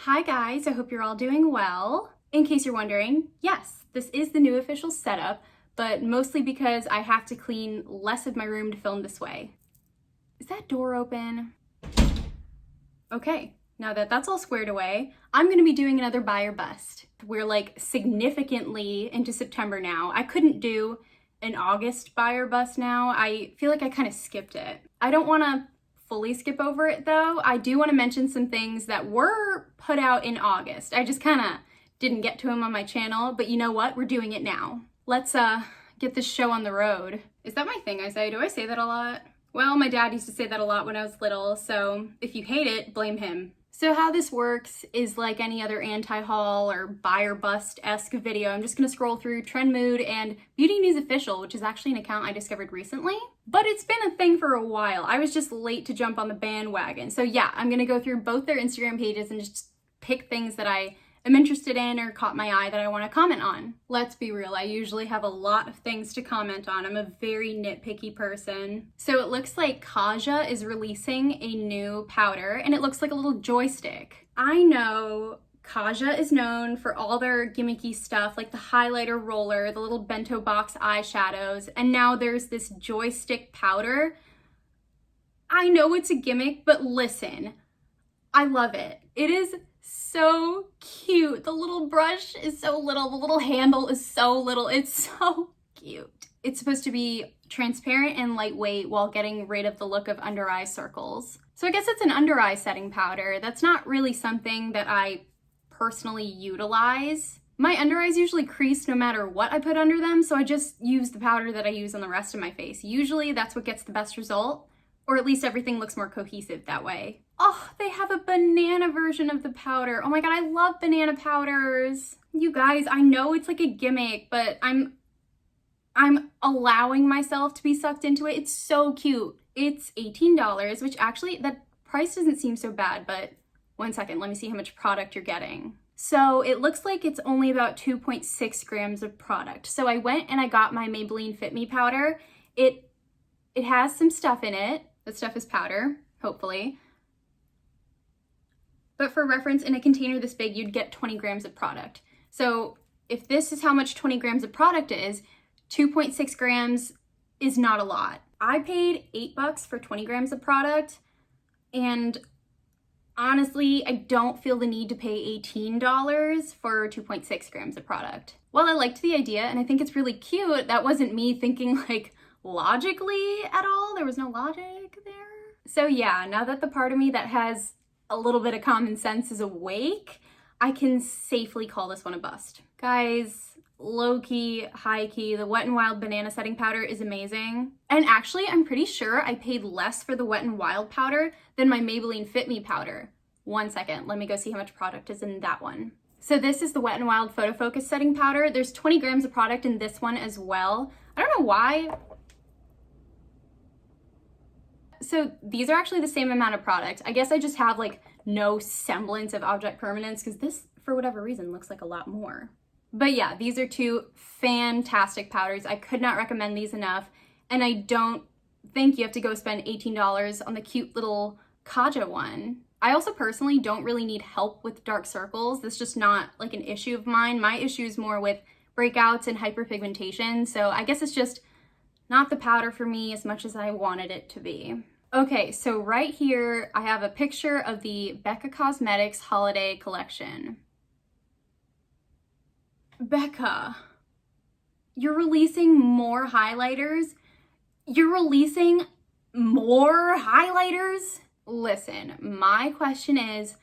Hi guys, I hope you're all doing well. In case you're wondering, yes, this is the new official setup, but mostly because I have to clean less of my room to film this way. Is that door open? Okay, now that that's all squared away, I'm gonna be doing another buy or bust. We're like significantly into September now. I couldn't do an August buy or bust now. I feel like I kind of skipped it. I don't wanna fully skip over it though. I do want to mention some things that were put out in August. I just kind of didn't get to them on my channel, but you know what? We're doing it now. Let's get this show on the road. Is that my thing I say? Do I say that a lot? Well, my dad used to say that a lot when I was little, so if you hate it, blame him. So how this works is like any other anti-haul or buy or bust-esque video. I'm just gonna scroll through Trendmood and Beauty News Official, which is actually an account I discovered recently, but it's been a thing for a while. I was just late to jump on the bandwagon. So yeah, I'm gonna go through both their Instagram pages and just pick things that I am interested in or caught my eye that I wanna comment on. Let's be real, I usually have a lot of things to comment on. I'm a very nitpicky person. So it looks like Kaja is releasing a new powder and it looks like a little joystick. I know Kaja is known for all their gimmicky stuff like the highlighter roller, the little bento box eyeshadows, and now there's this joystick powder. I know it's a gimmick, but listen, I love it. It is so cute. The little brush is so little. The little handle is so little. It's so cute. It's supposed to be transparent and lightweight while getting rid of the look of under eye circles. So I guess it's an under eye setting powder. That's not really something that I personally utilize. My under eyes usually crease no matter what I put under them, so I just use the powder that I use on the rest of my face. Usually that's what gets the best result, or at least everything looks more cohesive that way. Oh, they have a banana version of the powder. Oh my god, I love banana powders. You guys, I know it's like a gimmick, but I'm allowing myself to be sucked into it. It's so cute. It's $18, which actually, that price doesn't seem so bad, but one second, let me see how much product you're getting. So it looks like it's only about 2.6 grams of product. So I went and I got my Maybelline Fit Me powder. It has some stuff in it. That stuff is powder, hopefully. But for reference, in a container this big, you'd get 20 grams of product. So if this is how much 20 grams of product is, 2.6 grams is not a lot. I paid $8 for 20 grams of product, and honestly, I don't feel the need to pay $18 for 2.6 grams of product. While I liked the idea, and I think it's really cute, that wasn't me thinking like logically at all. There was no logic there. So yeah, now that the part of me that has a little bit of common sense is awake, I can safely call this one a bust. Guys, low-key, high-key, the Wet n Wild banana setting powder is amazing. And actually, I'm pretty sure I paid less for the Wet n Wild powder than my Maybelline Fit Me powder. One second, let me go see how much product is in that one. So this is the Wet n Wild Photo Focus setting powder. There's 20 grams of product in this one as well. I don't know why. So these are actually the same amount of product. I guess I just have like no semblance of object permanence because this, for whatever reason, looks like a lot more. But yeah, these are two fantastic powders. I could not recommend these enough. And I don't think you have to go spend $18 on the cute little Kaja one. I also personally don't really need help with dark circles. That's just not like an issue of mine. My issue is more with breakouts and hyperpigmentation. So I guess it's just not the powder for me as much as I wanted it to be. Okay, so right here, I have a picture of the Becca Cosmetics holiday collection. Becca, you're releasing more highlighters? You're releasing more highlighters? Listen, my question is,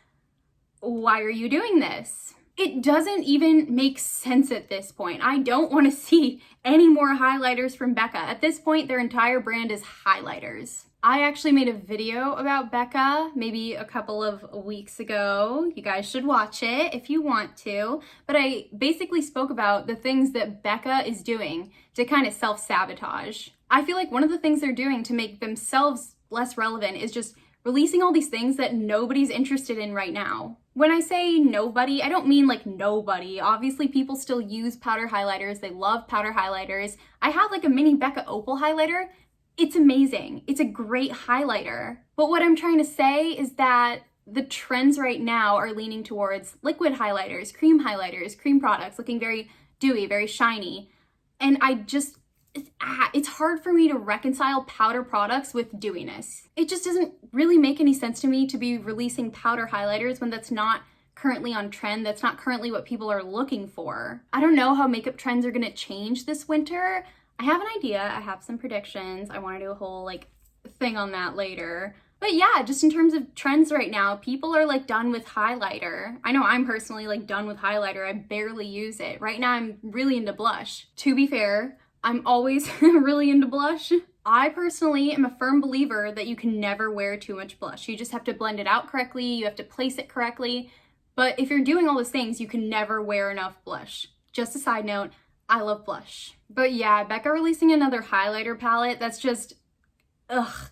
why are you doing this? It doesn't even make sense at this point. I don't want to see any more highlighters from Becca. At this point, their entire brand is highlighters. I actually made a video about Becca maybe a couple of weeks ago. You guys should watch it if you want to. But I basically spoke about the things that Becca is doing to kind of self-sabotage. I feel like one of the things they're doing to make themselves less relevant is just releasing all these things that nobody's interested in right now. When I say nobody, I don't mean like nobody. Obviously, people still use powder highlighters. They love powder highlighters. I have like a mini Becca Opal highlighter. It's amazing. It's a great highlighter. But what I'm trying to say is that the trends right now are leaning towards liquid highlighters, cream products, looking very dewy, very shiny. And it's hard for me to reconcile powder products with dewiness. It just doesn't really make any sense to me to be releasing powder highlighters when that's not currently on trend, that's not currently what people are looking for. I don't know how makeup trends are gonna change this winter. I have an idea, I have some predictions. I wanna do a whole like thing on that later. But yeah, just in terms of trends right now, people are like done with highlighter. I know I'm personally like done with highlighter. I barely use it. Right now I'm really into blush. To be fair, I'm always really into blush. I personally am a firm believer that you can never wear too much blush. You just have to blend it out correctly, you have to place it correctly. But if you're doing all those things, you can never wear enough blush. Just a side note, I love blush. But yeah, Becca releasing another highlighter palette, that's just, ugh,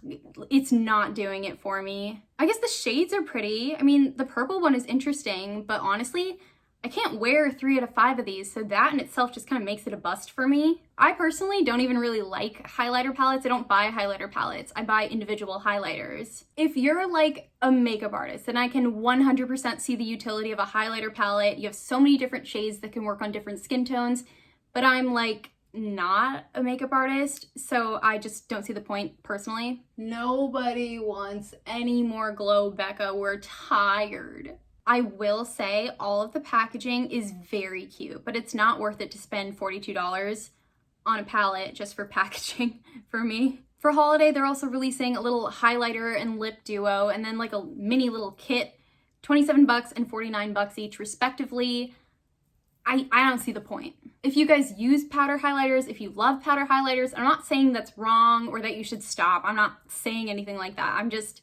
it's not doing it for me. I guess the shades are pretty. I mean, the purple one is interesting, but honestly, I can't wear 3 out of 5 of these, so that in itself just kind of makes it a bust for me. I personally don't even really like highlighter palettes. I don't buy highlighter palettes. I buy individual highlighters. If you're like a makeup artist, then I can 100% see the utility of a highlighter palette. You have so many different shades that can work on different skin tones, but I'm like not a makeup artist, so I just don't see the point personally. Nobody wants any more glow, Becca. We're tired. I will say all of the packaging is very cute, but it's not worth it to spend $42 on a palette just for packaging for me. For holiday, they're also releasing a little highlighter and lip duo, and then like a mini little kit, $27 and $49 each respectively. I don't see the point. If you guys use powder highlighters, if you love powder highlighters, I'm not saying that's wrong or that you should stop. I'm not saying anything like that. I'm just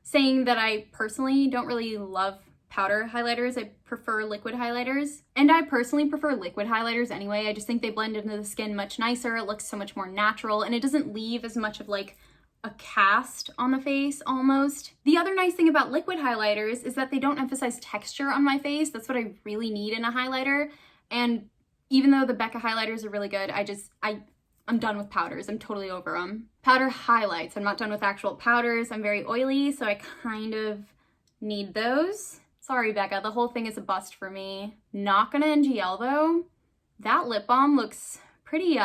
saying that I personally don't really love powder highlighters. I prefer liquid highlighters. And I personally prefer liquid highlighters anyway. I just think they blend into the skin much nicer. It looks so much more natural and it doesn't leave as much of like a cast on the face almost. The other nice thing about liquid highlighters is that they don't emphasize texture on my face. That's what I really need in a highlighter. And even though the Becca highlighters are really good, I'm done with powders. I'm totally over them. Powder highlights. I'm not done with actual powders. I'm very oily, so I kind of need those. Sorry, Becca, the whole thing is a bust for me. Not gonna NGL though. That lip balm looks pretty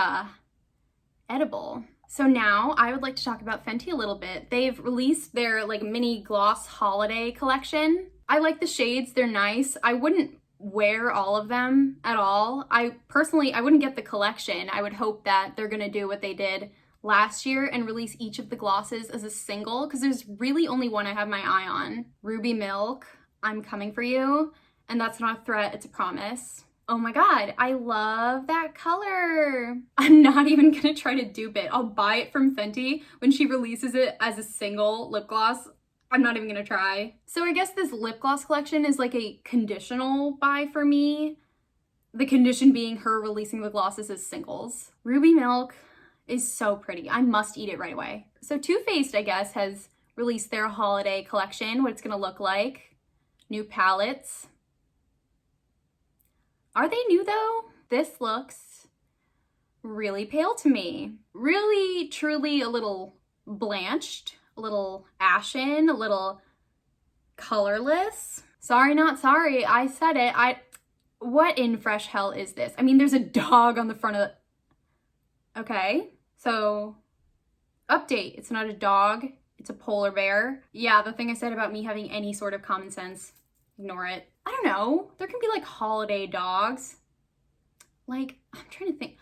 edible. So now I would like to talk about Fenty a little bit. They've released their like mini gloss holiday collection. I like the shades, they're nice. I wouldn't wear all of them at all. I wouldn't get the collection. I would hope that they're gonna do what they did last year and release each of the glosses as a single, because there's really only one I have my eye on. Ruby Milk, I'm coming for you. And that's not a threat, it's a promise. Oh my god, I love that color. I'm not even gonna try to dupe it. I'll buy it from Fenty when she releases it as a single lip gloss. I'm not even gonna try. So I guess this lip gloss collection is like a conditional buy for me. The condition being her releasing the glosses as singles. Ruby Milk is so pretty. I must eat it right away. So Too Faced, I guess, has released their holiday collection, what it's gonna look like. New palettes. Are they new though? This looks really pale to me. Really, truly a little blanched, a little ashen, a little colorless. Sorry, not sorry, I said it. What in fresh hell is this? I mean, there's a dog on the front of it. Okay, so update, it's not a dog, it's a polar bear. Yeah, the thing I said about me having any sort of common sense, ignore it. I don't know, there can be like holiday dogs. Like, I'm trying to think.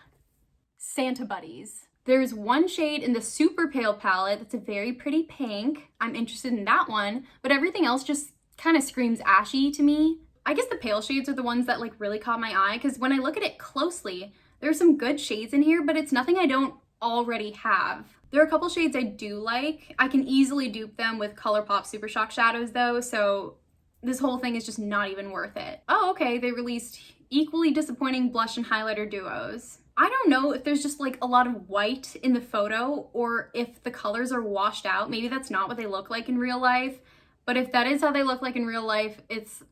Santa buddies. There's one shade in the super pale palette that's a very pretty pink. I'm interested in that one, but everything else just kind of screams ashy to me. I guess the pale shades are the ones that like really caught my eye, because when I look at it closely, there's some good shades in here, but it's nothing I don't already have. There are a couple shades I do like. I can easily dupe them with ColourPop Super Shock shadows though, so this whole thing is just not even worth it. Oh, okay, they released equally disappointing blush and highlighter duos. I don't know if there's just like a lot of white in the photo or if the colors are washed out. Maybe that's not what they look like in real life, but if that is how they look like in real life, if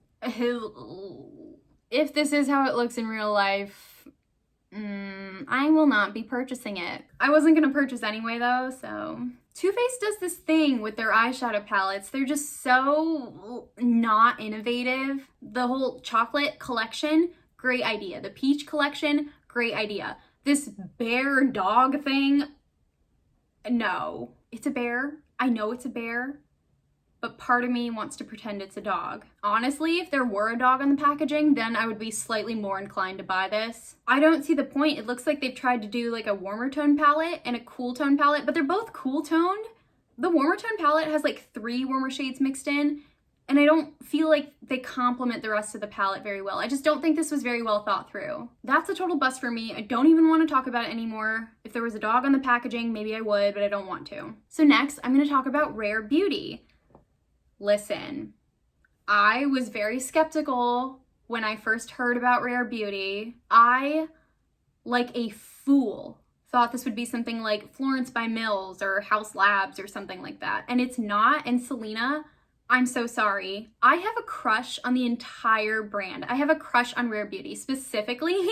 this is how it looks in real life, I will not be purchasing it. I wasn't gonna purchase anyway though, so Too Faced does this thing with their eyeshadow palettes. They're just so not innovative. The whole chocolate collection, great idea. The peach collection, great idea. This bear dog thing, no. It's a bear. I know it's a bear, but part of me wants to pretend it's a dog. Honestly, if there were a dog on the packaging, then I would be slightly more inclined to buy this. I don't see the point. It looks like they've tried to do like a warmer tone palette and a cool tone palette, but they're both cool toned. The warmer tone palette has like 3 warmer shades mixed in, and I don't feel like they complement the rest of the palette very well. I just don't think this was very well thought through. That's a total bust for me. I don't even want to talk about it anymore. If there was a dog on the packaging, maybe I would, but I don't want to. So next, I'm going to talk about Rare Beauty. Listen, I was very skeptical when I first heard about Rare Beauty. I, like a fool, thought this would be something like Florence by Mills or House Labs or something like that. And it's not. And Selena, I'm so sorry. I have a crush on the entire brand. I have a crush on Rare Beauty, specifically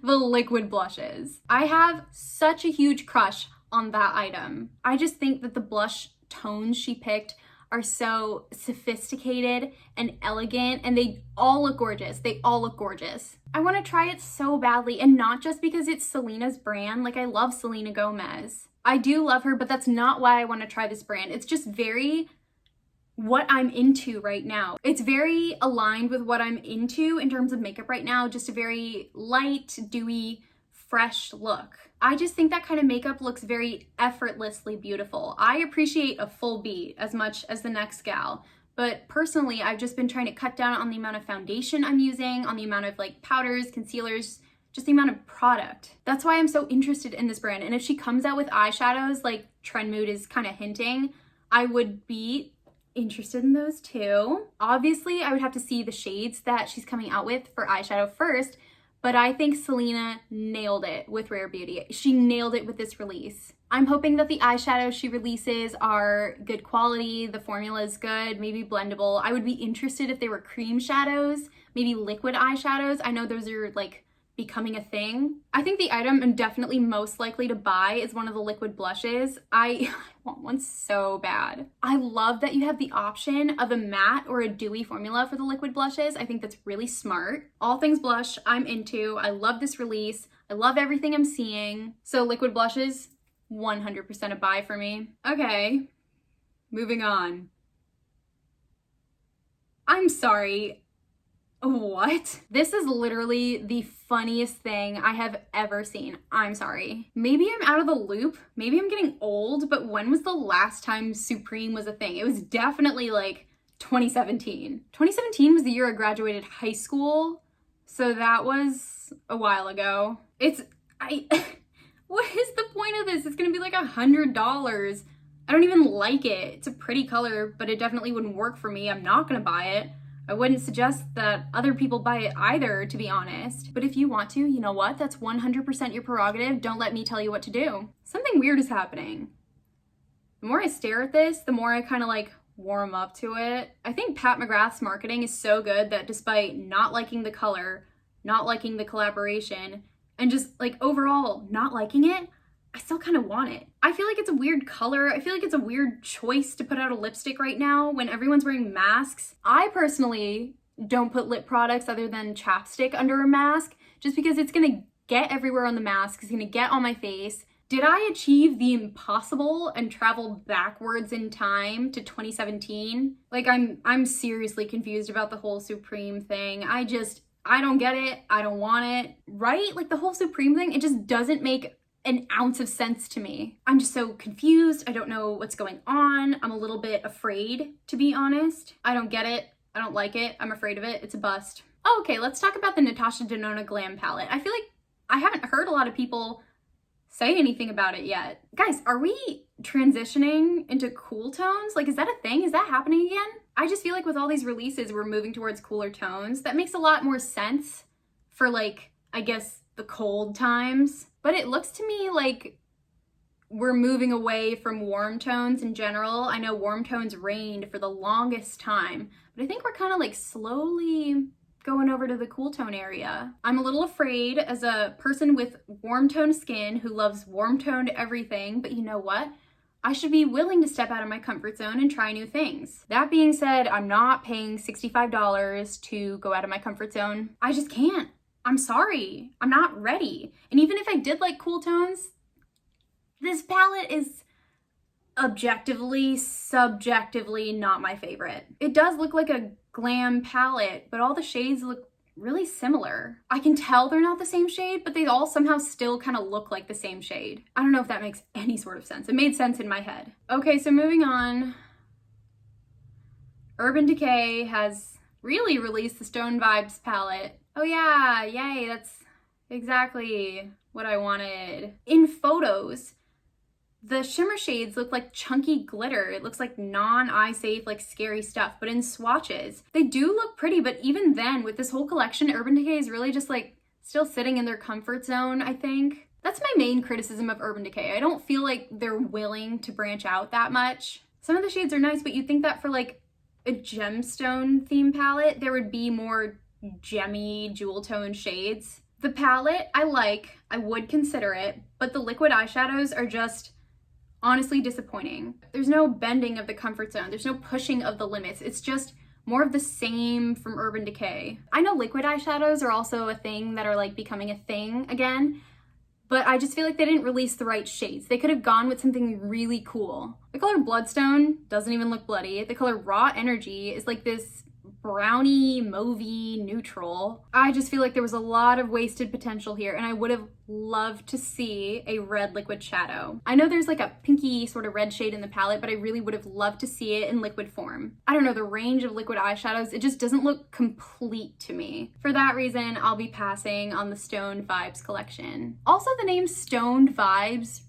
the liquid blushes. I have such a huge crush on that item. I just think that the blush tones she picked are so sophisticated and elegant, and they all look gorgeous. They all look gorgeous. I want to try it so badly, and not just because it's Selena's brand. Like, I love Selena Gomez. I do love her, but that's not why I want to try this brand. It's just very what I'm into right now. It's very aligned with what I'm into in terms of makeup right now. Just a very light, dewy, fresh look. I just think that kind of makeup looks very effortlessly beautiful. I appreciate a full beat as much as the next gal, but personally, I've just been trying to cut down on the amount of foundation I'm using, on the amount of like powders, concealers, just the amount of product. That's why I'm so interested in this brand. And if she comes out with eyeshadows like Trendmood is kind of hinting, I would be interested in those too. Obviously, I would have to see the shades that she's coming out with for eyeshadow first, but I think Selena nailed it with Rare Beauty. She nailed it with this release. I'm hoping that the eyeshadows she releases are good quality, the formula is good, maybe blendable. I would be interested if they were cream shadows, maybe liquid eyeshadows. I know those are like becoming a thing. I think the item I'm definitely most likely to buy is one of the liquid blushes. I want one so bad. I love that you have the option of a matte or a dewy formula for the liquid blushes. I think that's really smart. All things blush, I'm into. I love this release. I love everything I'm seeing. So liquid blushes, 100% a buy for me. Okay, moving on. I'm sorry. What? This is literally the funniest thing I have ever seen. I'm sorry. Maybe I'm out of the loop. Maybe I'm getting old, but when was the last time Supreme was a thing? It was definitely like 2017. 2017 was the year I graduated high school, so that was a while ago. What is the point of this? It's gonna be like $100. I don't even like it. It's a pretty color, but it definitely wouldn't work for me. I'm not gonna buy it. I wouldn't suggest that other people buy it either, to be honest. But if you want to, you know what? That's 100% your prerogative. Don't let me tell you what to do. Something weird is happening. The more I stare at this, the more I kind of like warm up to it. I think Pat McGrath's marketing is so good that despite not liking the color, not liking the collaboration, and just like overall not liking it, I still kind of want it. I feel like it's a weird color. I feel like it's a weird choice to put out a lipstick right now when everyone's wearing masks. I personally don't put lip products other than chapstick under a mask just because it's gonna get everywhere on the mask. It's gonna get on my face. Did I achieve the impossible and travel backwards in time to 2017? Like I'm seriously confused about the whole Supreme thing. I don't get it. I don't want it. Right? Like the whole Supreme thing, it just doesn't make an ounce of sense to me. I'm just so confused. I don't know what's going on. I'm a little bit afraid, to be honest. I don't get it. I don't like it. I'm afraid of it. It's a bust. Oh, okay, let's talk about the Natasha Denona Glam Palette. I feel like I haven't heard a lot of people say anything about it yet. Guys, are we transitioning into cool tones? Like, is that a thing? Is that happening again? I just feel like with all these releases, we're moving towards cooler tones. That makes a lot more sense for like, I guess, the cold times. But it looks to me like we're moving away from warm tones in general. I know warm tones reigned for the longest time, but I think we're kind of like slowly going over to the cool tone area. I'm a little afraid as a person with warm tone skin who loves warm toned everything, but you know what? I should be willing to step out of my comfort zone and try new things. That being said, I'm not paying $65 to go out of my comfort zone. I just can't. I'm sorry. I'm not ready. And even if I did like cool tones, this palette is objectively, subjectively not my favorite. It does look like a glam palette, but all the shades look really similar. I can tell they're not the same shade, but they all somehow still kind of look like the same shade. I don't know if that makes any sort of sense. It made sense in my head. Okay, so moving on. Urban Decay has really released the Stone Vibes palette. Oh yeah, yay, that's exactly what I wanted. In photos, the shimmer shades look like chunky glitter. It looks like non-eye safe, like scary stuff. But in swatches, they do look pretty. But even then, with this whole collection, Urban Decay is really just like still sitting in their comfort zone, I think. That's my main criticism of Urban Decay. I don't feel like they're willing to branch out that much. Some of the shades are nice, but you'd think that for like a gemstone theme palette, there would be more gemmy jewel tone shades. The palette I like, I would consider it, but the liquid eyeshadows are just honestly disappointing. There's no bending of the comfort zone. There's no pushing of the limits. It's just more of the same from Urban Decay. I know liquid eyeshadows are also a thing that are like becoming a thing again, but I just feel like they didn't release the right shades. They could have gone with something really cool. The color Bloodstone doesn't even look bloody. The color Raw Energy is like this brownie, mauvey neutral. I just feel like there was a lot of wasted potential here, and I would have loved to see a red liquid shadow. I know there's like a pinky sort of red shade in the palette, but I really would have loved to see it in liquid form. I don't know, the range of liquid eyeshadows, it just doesn't look complete to me. For that reason, I'll be passing on the Stoned Vibes collection. Also, the name Stoned Vibes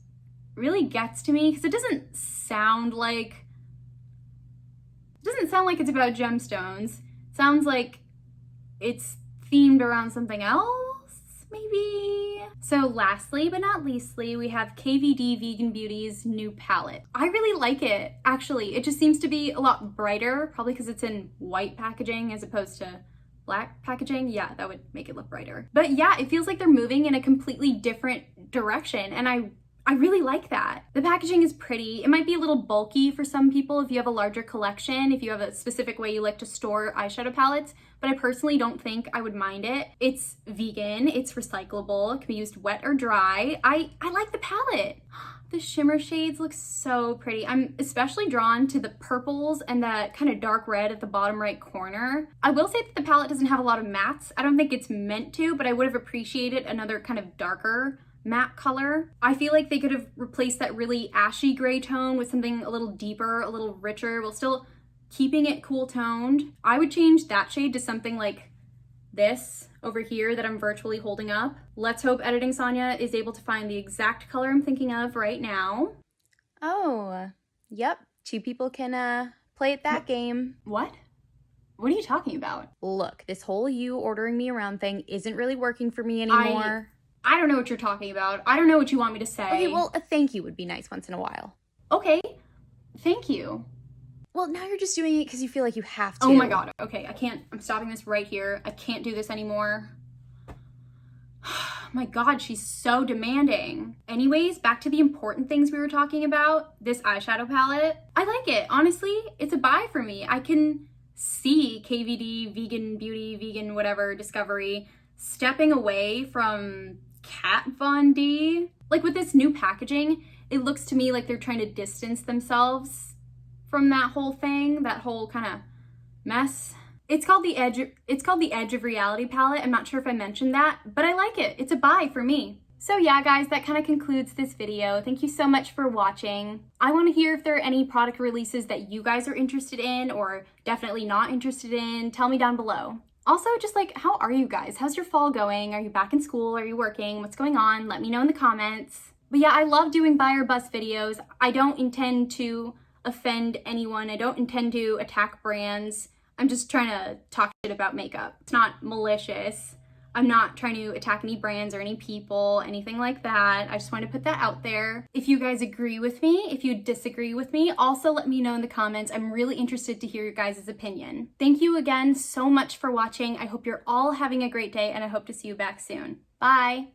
really gets to me because it doesn't sound like it's about gemstones. It sounds like it's themed around something else, maybe? So lastly, but not leastly, we have KVD Vegan Beauty's new palette. I really like it, actually. It just seems to be a lot brighter, probably because it's in white packaging as opposed to black packaging. Yeah, that would make it look brighter. But yeah, it feels like they're moving in a completely different direction, and I really like that. The packaging is pretty. It might be a little bulky for some people if you have a larger collection, if you have a specific way you like to store eyeshadow palettes, but I personally don't think I would mind it. It's vegan, it's recyclable, it can be used wet or dry. I like the palette. The shimmer shades look so pretty. I'm especially drawn to the purples and that kind of dark red at the bottom right corner. I will say that the palette doesn't have a lot of mattes. I don't think it's meant to, but I would have appreciated another kind of darker matte color. I feel like they could have replaced that really ashy gray tone with something a little deeper, a little richer, while still keeping it cool toned. I would change that shade to something like this over here that I'm virtually holding up. Let's hope Editing Sonya is able to find the exact color I'm thinking of right now. Oh, yep. Two people can play at that game. What? What are you talking about? Look, this whole you ordering me around thing isn't really working for me anymore. I don't know what you're talking about. I don't know what you want me to say. Okay, well, a thank you would be nice once in a while. Okay, thank you. Well, now you're just doing it because you feel like you have to. Oh my god, okay, I can't, I'm stopping this right here. I can't do this anymore. My god, she's so demanding. Anyways, back to the important things we were talking about. This eyeshadow palette. I like it, honestly. It's a buy for me. I can see KVD, Vegan Beauty, Vegan whatever, Discovery, stepping away from Kat Von D. Like with this new packaging, it looks to me like they're trying to distance themselves from that whole thing, that whole kind of mess. It's called the Edge of Reality palette. I'm not sure if I mentioned that, but I like it. It's a buy for me. So yeah, guys, that kind of concludes this video. Thank you so much for watching. I want to hear if there are any product releases that you guys are interested in or definitely not interested in. Tell me down below. Also, just like, how are you guys? How's your fall going? Are you back in school? Are you working? What's going on? Let me know in the comments. But yeah, I love doing buy or bust videos. I don't intend to offend anyone. I don't intend to attack brands. I'm just trying to talk shit about makeup. It's not malicious. I'm not trying to attack any brands or any people, anything like that. I just want to put that out there. If you guys agree with me, if you disagree with me, also let me know in the comments. I'm really interested to hear your guys' opinion. Thank you again so much for watching. I hope you're all having a great day, and I hope to see you back soon. Bye!